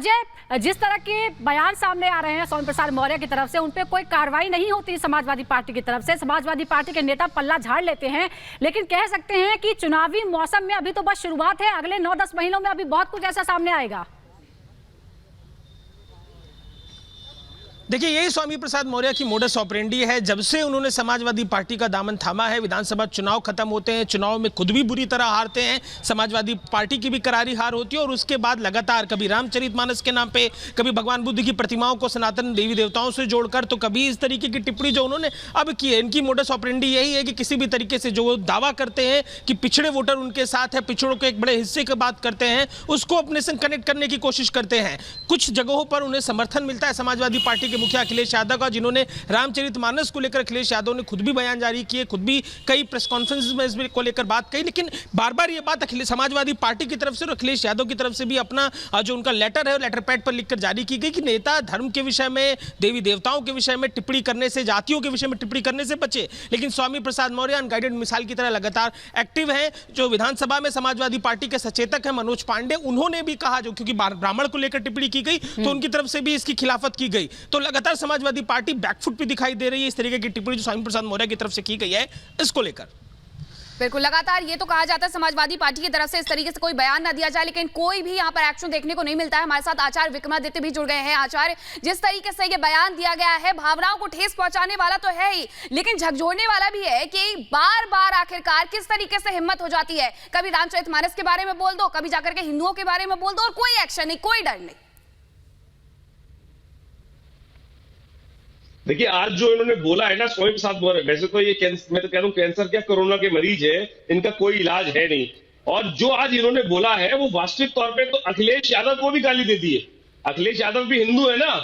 अजय, जिस तरह के बयान सामने आ रहे हैं स्वामी प्रसाद मौर्य की तरफ से, उन पे कोई कार्रवाई नहीं होती समाजवादी पार्टी की तरफ से, समाजवादी पार्टी के नेता पल्ला झाड़ लेते हैं, लेकिन कह सकते हैं कि चुनावी मौसम में अभी तो बस शुरुआत है, अगले 9-10 महीनों में अभी बहुत कुछ ऐसा सामने आएगा। देखिए, यही स्वामी प्रसाद मौर्य की मोडस ऑपरेंडी है। जब से उन्होंने समाजवादी पार्टी का दामन थामा है, विधानसभा चुनाव खत्म होते हैं, चुनाव में खुद भी बुरी तरह हारते हैं, समाजवादी पार्टी की भी करारी हार होती है और उसके बाद लगातार कभी रामचरितमानस के नाम पे, कभी भगवान बुद्ध की प्रतिमाओं को सनातन देवी देवताओं से जोड़कर, तो कभी इस तरीके की टिप्पणी जो उन्होंने अब की है। इनकी मोडस ऑपरेंडी यही है कि किसी भी तरीके से जो वो दावा करते हैं कि पिछड़े वोटर उनके साथ है, पिछड़ों के एक बड़े हिस्से की बात करते हैं, उसको अपने संग कनेक्ट करने की कोशिश करते हैं। कुछ जगहों पर उन्हें समर्थन मिलता है समाजवादी पार्टी मुखिया अखिलेश यादव का, जिन्होंने रामचरितमानस को लेकर अखिलेश यादव ने खुद भी बयान जारी किए, खुद भी कई प्रेस कॉन्फ्रेंस में इसमें को लेकर बात कही, लेकिन बार बार ये बात समाजवादी पार्टी की तरफ से और अखिलेश यादव की तरफ से भी अपना जो उनका लेटर है, लेटर पैड पर लिखकर जारी की गई कि नेता धर्म के विषय में, देवी देवताओं के विषय में टिप्पणी करने से, जातियों के विषय में टिप्पणी करने से बचे। लेकिन स्वामी प्रसाद मौर्य अनगाइडेड मिसाइल की तरह लगातार एक्टिव है। जो विधानसभा में समाजवादी पार्टी के सचेतक है मनोज पांडे, उन्होंने भी कहा, जो क्योंकि ब्राह्मण को लेकर टिप्पणी की गई तो उनकी तरफ से भी इसकी खिलाफत की गई, तो लगातार समाजवादी पार्टी बैकफुट पे दिखाई दे रही है। इस तरीके की टिप्पणी जो स्वामी प्रसाद मौर्य की तरफ से की गई है, इसको लेकर बिल्कुल लगातार ये तो कहा जाता है समाजवादी पार्टी की तरफ से इस तरीके से कोई बयान ना दिया जाए, लेकिन कोई भी यहाँ पर एक्शन देखने को नहीं मिलता है। हमारे साथ आचार्य विक्रमादित्य भी जुड़ गए हैं। आचार्य, जिस तरीके से ये बयान दिया गया है, भावनाओं को ठेस पहुंचाने वाला तो है ही, लेकिन झकझोरने वाला भी है कि बार बार आखिरकार किस तरीके से हिम्मत हो जाती है, कभी रामचरितमानस के बारे में बोल दो, कभी जाकर के हिंदुओं के बारे में बोल दो और कोई एक्शन नहीं, कोई डर नहीं। देखिए, आज जो इन्होंने बोला है ना स्वामी प्रसाद मौर्य, वैसे तो ये मैं तो कह रहा हूं कैंसर क्या कोरोना के मरीज है, इनका कोई इलाज है नहीं। और जो आज इन्होंने बोला है वो वास्तविक तौर पे तो अखिलेश यादव को भी गाली देती है। अखिलेश यादव भी हिंदू है ना,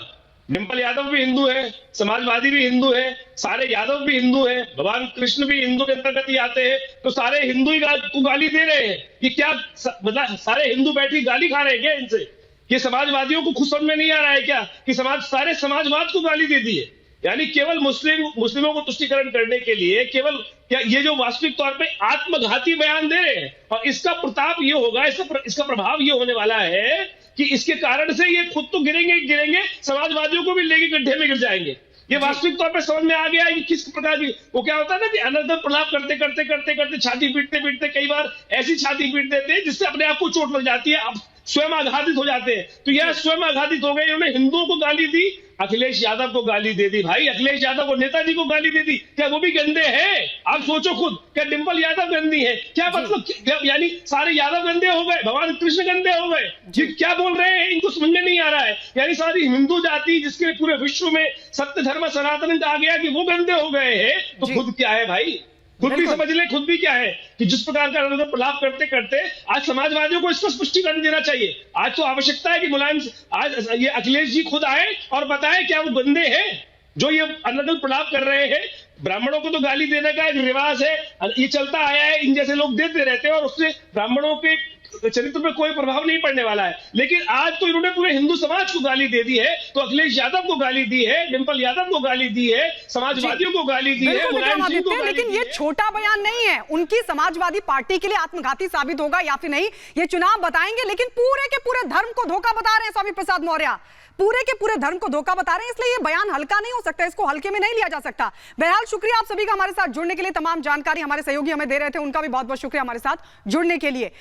डिंपल यादव भी हिंदू है, समाजवादी भी हिंदू है, सारे यादव भी हिंदू है, भगवान कृष्ण भी हिंदू के अंतर्गत ही आते हैं, तो सारे हिंदू ही को गाली दे रहे हैं। कि क्या मतलब सारे हिंदू बैठी गाली खा रहे हैं क्या इनसे? कि समाजवादियों को खुद समझ में नहीं आ रहा है क्या कि सारे समाजवाद को गाली दे दी है? यानी केवल मुस्लिमों को तुष्टीकरण करने के लिए केवल क्या ये जो वास्तविक तौर पे आत्मघाती बयान दे रहे हैं, और इसका प्रताप ये होगा, इसका प्रभाव ये होने वाला है कि इसके कारण से ये खुद तो गिरेंगे, समाजवादियों को भी लेके गड्ढे में गिर जाएंगे। ये वास्तविक तौर पे समझ में आ गया है कि किस प्रकार की वो क्या होता है ना कि अनर्गल प्रलाप करते छाती पीटते कई बार ऐसी छाती पीट देते हैं जिससे अपने आप को चोट लग जाती है, अब स्वयं आघातित हो जाते हैं। तो यह स्वयं आघातित हो गए, इन्होंने हिंदुओं को गाली दी, अखिलेश यादव को गाली दे दी। भाई, अखिलेश यादव को, नेताजी को गाली दे दी, क्या वो भी गंदे हैं? आप सोचो खुद, क्या डिंपल यादव गंदी है? क्या मतलब, यानी सारे यादव गंदे हो गए, भगवान कृष्ण गंदे हो गए? क्या बोल रहे हैं, इनको समझ में नहीं आ रहा है। यानी सारी हिंदू जाति जिसके पूरे विश्व में सत्य धर्म सनातन कहा गया कि वो गंदे हो गए हैं, तो खुद क्या है भाई? खुद भी समझ ले, खुद भी क्या है कि जिस प्रकार का प्रलाप करते करते आज समाजवादियों को इसको स्पष्टीकरण देना चाहिए। आज तो आवश्यकता है कि मुलायम आज ये अखिलेश जी खुद आए और बताए क्या वो बंदे हैं जो ये अनर्गल प्रलाप कर रहे हैं। ब्राह्मणों को तो गाली देने का एक रिवाज है, ये चलता आया है, इन जैसे लोग देते रहते हैं और उससे ब्राह्मणों के चरित्र पे कोई प्रभाव नहीं पड़ने वाला है। लेकिन आज तो इन्होंने पूरे हिंदू समाज को गाली दे दी है, तो अखिलेश यादव को गाली दी है, डिंपल यादव को गाली दी है, समाजवादियों को गाली दी है, मुलायम सिंह को गाली दी है। लेकिन ये छोटा बयान नहीं है, उनकी समाजवादी पार्टी के लिए आत्मघाती साबित होगा या फिर नहीं, ये चुनाव बताएंगे। लेकिन पूरे के पूरे धर्म को धोखा बता रहे हैं स्वामी प्रसाद मौर्य, पूरे के पूरे धर्म को धोखा बता रहे हैं, इसलिए ये बयान हल्का नहीं हो सकता, इसको हल्के में नहीं लिया जा सकता। बहरहाल शुक्रिया आप सभी का हमारे साथ जुड़ने के लिए, तमाम जानकारी हमारे सहयोगी हमें दे रहे थे, उनका भी बहुत बहुत शुक्रिया हमारे साथ जुड़ने के लिए।